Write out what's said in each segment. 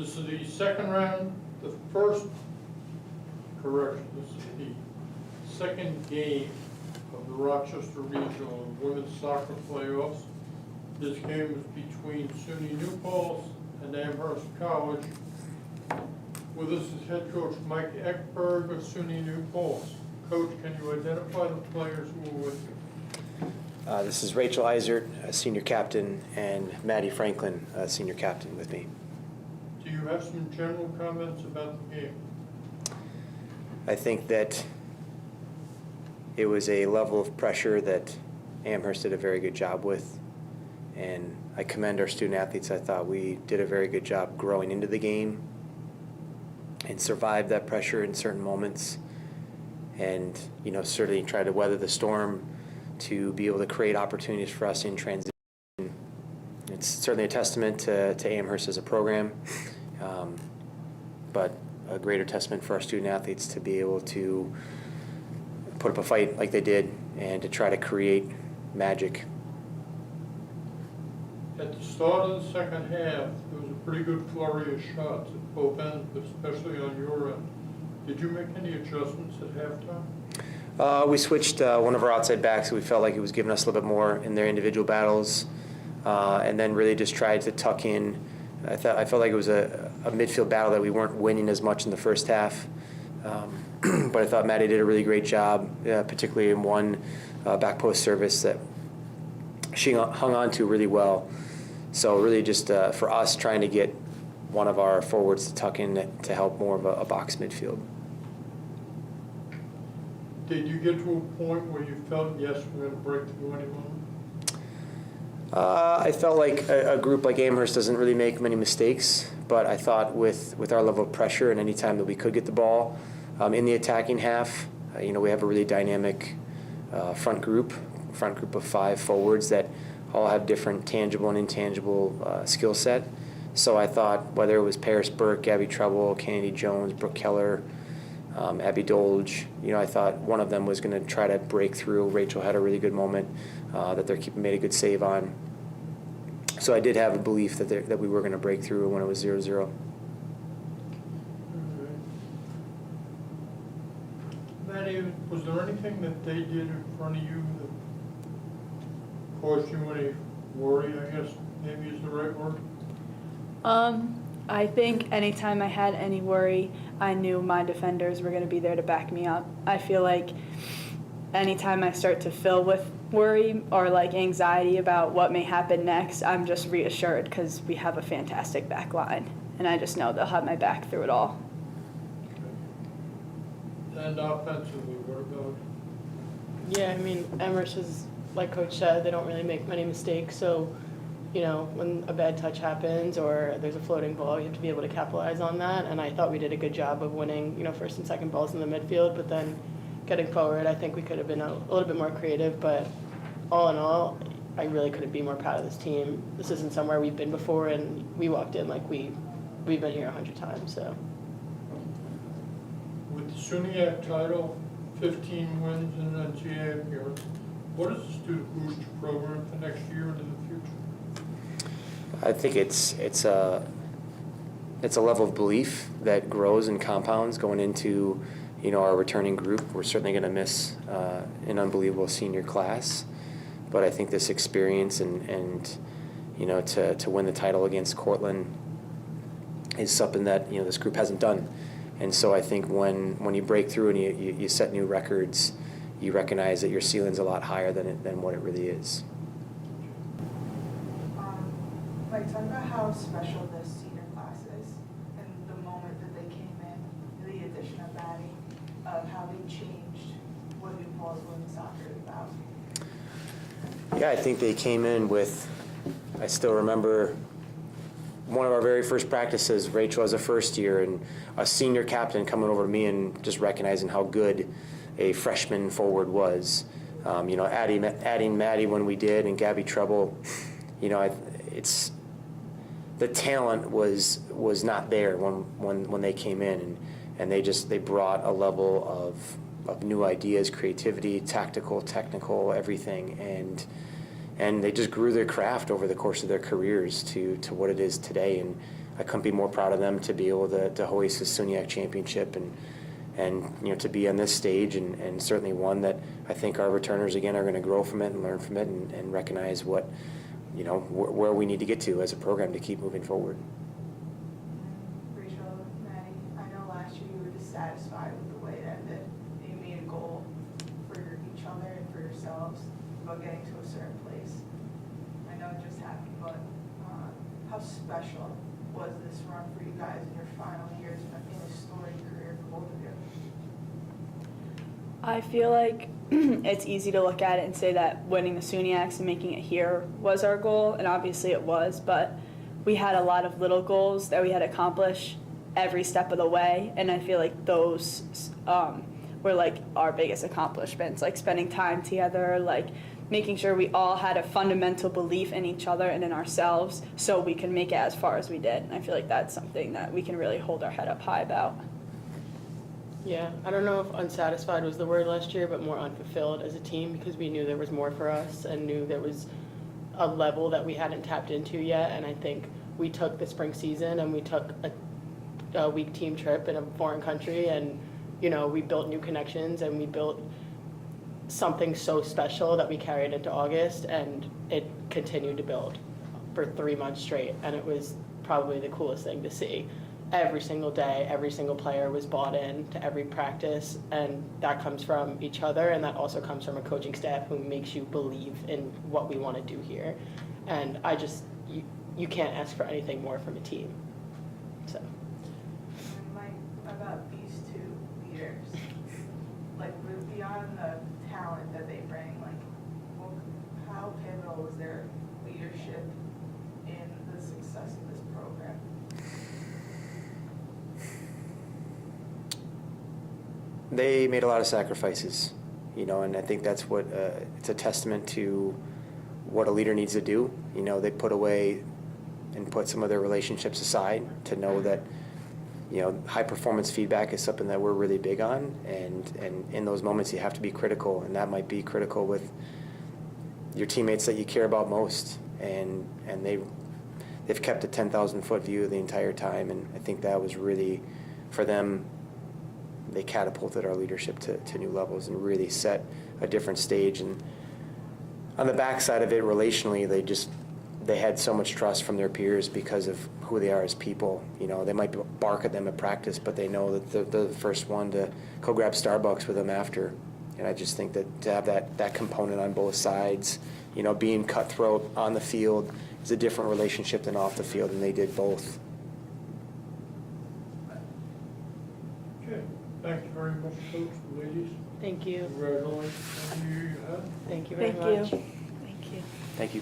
This is the second round, the first, correction, this is the second game of the Rochester Regional Women's Soccer Playoffs. This game is between SUNY New Paltz and Amherst College. With us is head coach Mike Ekberg of SUNY New Paltz. Coach, can you identify the players who are with you? This is Rachel Eisert, senior captain, and Maddie Franklin, senior captain with me. Do you have some general comments about the game? I think that it was a level of pressure that Amherst did a very good job with, and I commend our student athletes. I thought we did a very good job growing into the game and survived that pressure in certain moments, and certainly tried to weather the storm to be able to create opportunities for us in transition. It's certainly a testament to Amherst as a program, but a greater testament for our student athletes to be able to put up a fight like they did and to try to create magic. At the start of the second half, there was a pretty good flurry of shots at both ends, but especially on your end. Did you make any adjustments at halftime? We switched one of our outside backs. We felt like it was giving us a little bit more in their individual battles, and then really just tried to tuck in. I felt like it was a midfield battle that we weren't winning as much in the first half, but I thought Maddie did a really great job, particularly in one back post service that she hung on to really well. So really just for us trying to get one of our forwards to tuck in to help more of a box midfield. Did you get to a point where you felt, yes, we're going to break through any moment? I felt like a group like Amherst doesn't really make many mistakes, but I thought with our level of pressure and any time that we could get the ball in the attacking half, we have a really dynamic front group of 5 forwards that all have different tangible and intangible skill set. So I thought whether it was Paris Burke, Gabby Treble, Kennedy Jones, Brooke Keller, Abby Dolge, I thought one of them was going to try to break through. Rachel had a really good moment that their keeper made a good save on. So I did have a belief that we were going to break through when it was 0-0. Maddie, was there anything that they did in front of you that caused you any worry, I guess maybe is the right word? I think anytime I had any worry, I knew my defenders were going to be there to back me up. I feel like anytime I start to fill with worry or like anxiety about what may happen next, I'm just reassured because we have a fantastic back line, and I just know they'll have my back through it all. Okay. And offensively, what about? Yeah, I mean, Amherst is, like Coach said, they don't really make many mistakes, so when a bad touch happens or there's a floating ball, you have to be able to capitalize on that. And I thought we did a good job of winning, first and second balls in the midfield. But then getting forward, I think we could have been a little bit more creative. But all in all, I really couldn't be more proud of this team. This isn't somewhere we've been before, and we walked in like we've been here 100 times. So With the SUNY title, 15 wins in NCAA appearance, what does this do to boost your program for next year and in the future? I think it's a level of belief that grows and compounds going into our returning group. We're certainly going to miss an unbelievable senior class, but I think this experience and to win the title against Cortland is something that this group hasn't done. And so I think when you break through and you set new records, you recognize that your ceiling's a lot higher than what it really is. Like, talk about how special this senior class is and the moment that they came in, the addition of Maddie, of how they changed what New Paltz women's soccer is about. Yeah, I think they came in with, I still remember one of our very first practices, Rachel as a first year, and a senior captain coming over to me and just recognizing how good a freshman forward was. Adding Maddie when we did and Gabby Treble, it's the talent was not there when they came in, and they brought a level of new ideas, creativity, tactical, technical, everything, and they just grew their craft over the course of their careers to what it is today. And I couldn't be more proud of them to be able to hoist the SUNYAC championship and to be on this stage, and certainly one that I think our returners again are going to grow from it and learn from it and recognize what where we need to get to as a program to keep moving forward. Rachel, Maddie, I know last year you were dissatisfied with the way it ended. You made a goal for each other and for yourselves about getting to a certain place. I know it just happened, but how special was this run for you guys in your final years in a storied career for both of you? I feel like it's easy to look at it and say that winning the SUNYACs and making it here was our goal, and obviously it was, but we had a lot of little goals that we had to accomplish every step of the way, and I feel like those were like our biggest accomplishments, like spending time together, like making sure we all had a fundamental belief in each other and in ourselves so we can make it as far as we did. And I feel like that's something that we can really hold our head up high about. Yeah, I don't know if unsatisfied was the word last year, but more unfulfilled as a team, because we knew there was more for us and knew there was a level that we hadn't tapped into yet. And I think we took the spring season and we took a week team trip in a foreign country, and we built new connections and we built something so special that we carried into August, and it continued to build for 3 months straight, and it was probably the coolest thing to see. Every single day, every single player was bought in to every practice, and that comes from each other, and that also comes from a coaching staff who makes you believe in what we want to do here. And you can't ask for anything more from a team. So. And Mike, about these two leaders, like beyond the talent that they bring, how pivotal was their leadership in the success of this program? They made a lot of sacrifices, and I think that's what it's a testament to what a leader needs to do. They put away and put some of their relationships aside to know that high performance feedback is something that we're really big on, and in those moments you have to be critical, and that might be critical with your teammates that you care about most, and they've kept a 10,000-foot view the entire time, and I think that was really, for them, they catapulted our leadership to new levels and really set a different stage. And on the backside of it, relationally, they had so much trust from their peers because of who they are as people. They might bark at them at practice, but they know that they're the first one to go grab Starbucks with them after. And I just think that to have that component on both sides, being cutthroat on the field is a different relationship than off the field, and they did both. Okay, thank you very much, Coach, ladies. Thank you. Congratulations on the year you had. Thank you very Thank much. you. Thank you. Thank you.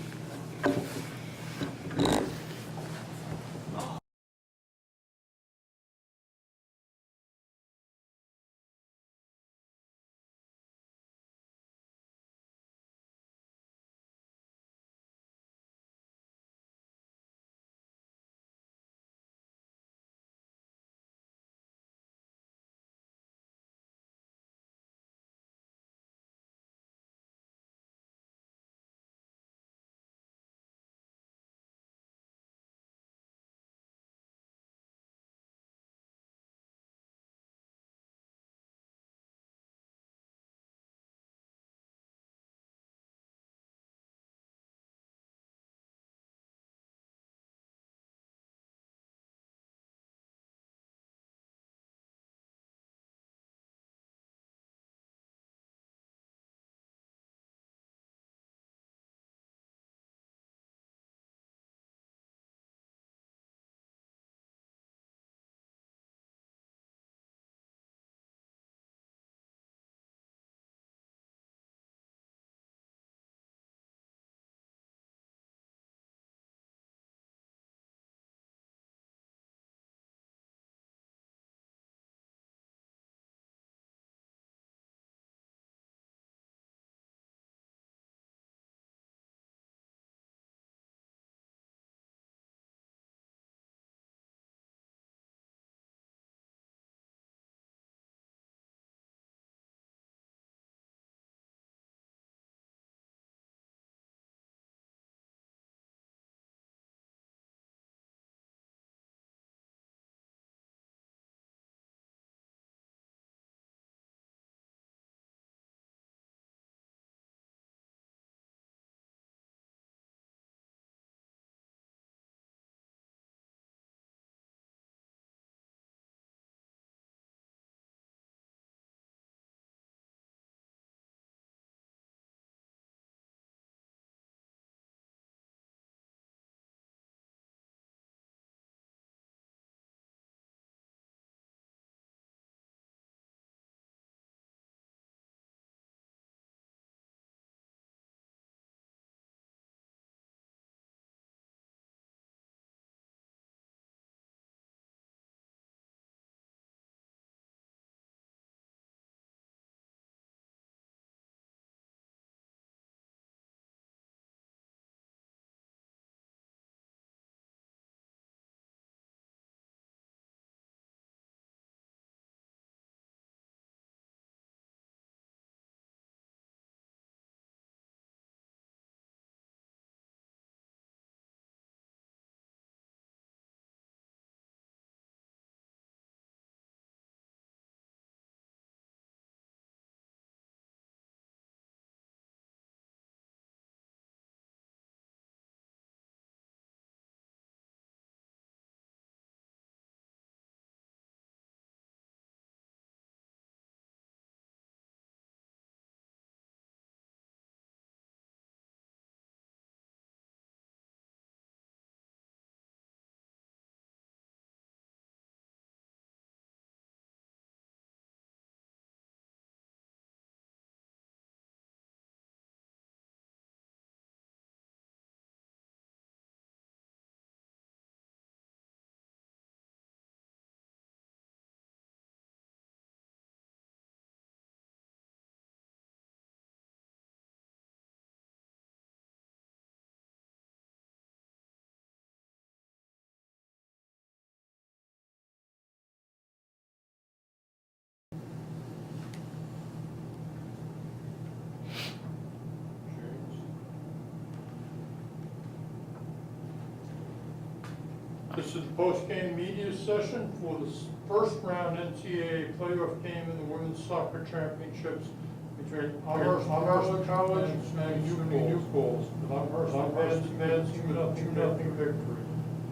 This is the post-game media session for the first round NCAA playoff game in the women's soccer championships between Amherst College and New Falls. Amherst advancing with a 2-0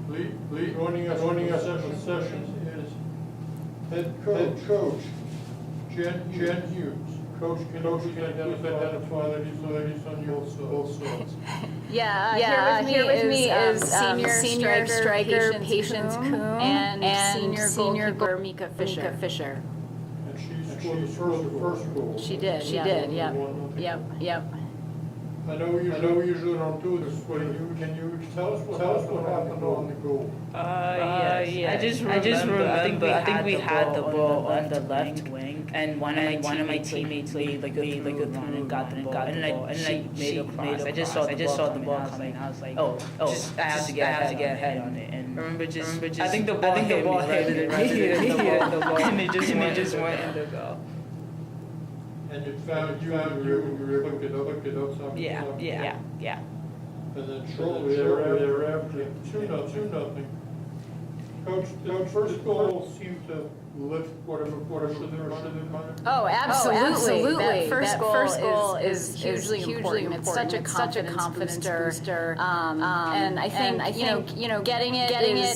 victory. Joining us in the session is head coach Jen Hughes. Coach, can you identify the ladies on both sides? Here with me is senior striker Patience Coon and senior goalkeeper Mika Fisher. And she scored the first goal. She did, yep. I know we usually don't do this, but can you tell us what happened on the goal? I just remember. I think we had the ball on the left wing, and one of my teammates made like a good run and got the ball, and I made a cross. I just saw the ball coming. I was like, I have to get ahead on it. And remember, I think the ball hit me rather than the ball, and it just went in the goal. And you found you were able to pick it up something. Yeah. And then shortly thereafter, 2-0. Coach, the first goal seemed to lift whatever should there might. Oh, absolutely. That first goal is hugely important. It's such a confidence booster. And I think getting it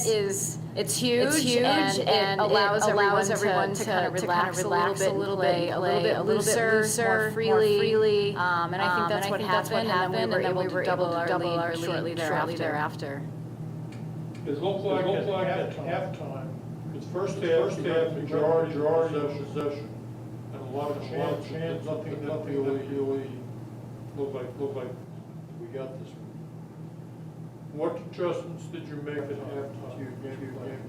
is. It's huge, and it allows everyone to kind of relax a little bit, play a little bit looser, more freely. And I think that's what happened, and then we were able to double our lead shortly thereafter. It looked like at halftime, it's first half, majority possession, and a lot of chance, nothing really looked like we got this one. What adjustments did you make at halftime to your game plan?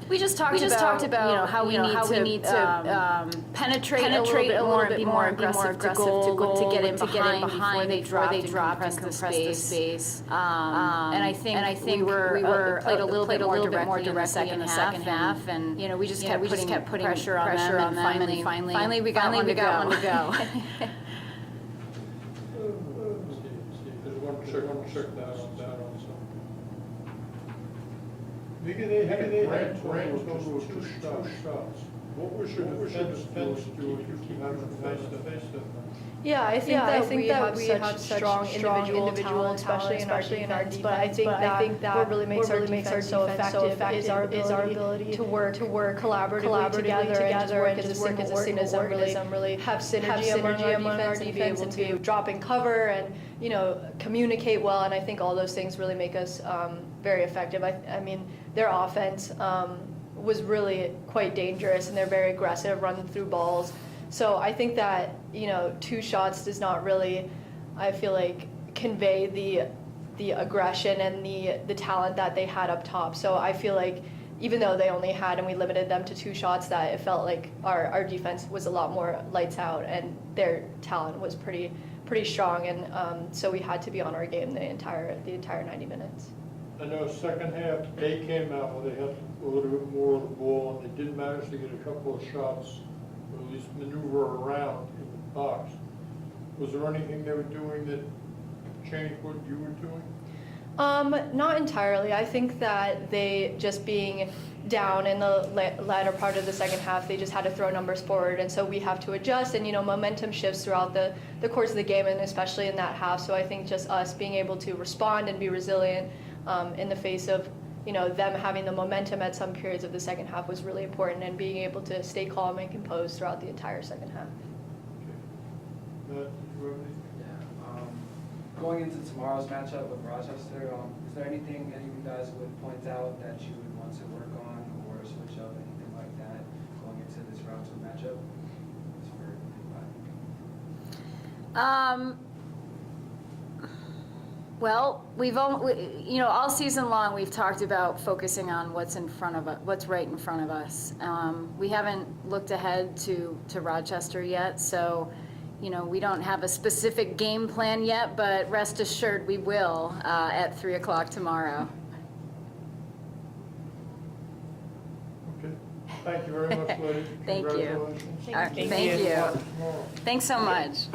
We just talked about how we need to penetrate a little bit more and be more aggressive to goal, to get in behind before they drop and compress the space. And I think we played a little bit more directly in the second half, and we just kept putting pressure on them, and finally we got one to go. Check that on some. Maybe they had a grand total of 2 shots. What was your defense do if you keep having face to face with them? Yeah, I think that we have such strong individual talent, especially in our defense. But I think that what really makes our defense so effective is our ability to work collaboratively together and just work as a single organism. Really have synergy among our defense and be able to drop in cover and communicate well. And I think all those things really make us very effective. I mean, their offense was really quite dangerous, and they're very aggressive, running through balls. So I think that 2 shots does not really, I feel like, convey the aggression and the talent that they had up top. So I feel like even though they only had and we limited them to 2 shots, that it felt like our defense was a lot more lights out and their talent was pretty strong, and so we had to be on our game the entire 90 minutes. I know second half they came out where they had a little bit more of the ball, and they did manage to get a couple of shots, or at least maneuver around in the box. Was there anything they were doing that changed what you were doing? Not entirely. I think that they just being down in the latter part of the second half, they just had to throw numbers forward, and so we have to adjust, and momentum shifts throughout the course of the game, and especially in that half. So I think just us being able to respond and be resilient in the face of them having the momentum at some periods of the second half was really important, and being able to stay calm and composed throughout the entire second half. Matt, did you have anything? Going into tomorrow's matchup with Rochester, is there anything any of you guys would point out that you would want to work on or switch up, anything like that, going into this round 2 matchup? Well, we've all season long we've talked about focusing on what's right in front of us. We haven't looked ahead to Rochester yet, so we don't have a specific game plan yet, but rest assured we will at 3:00 tomorrow. Okay. Thank you very much, ladies. Thank you. Congratulations. Thank you. Thanks so much.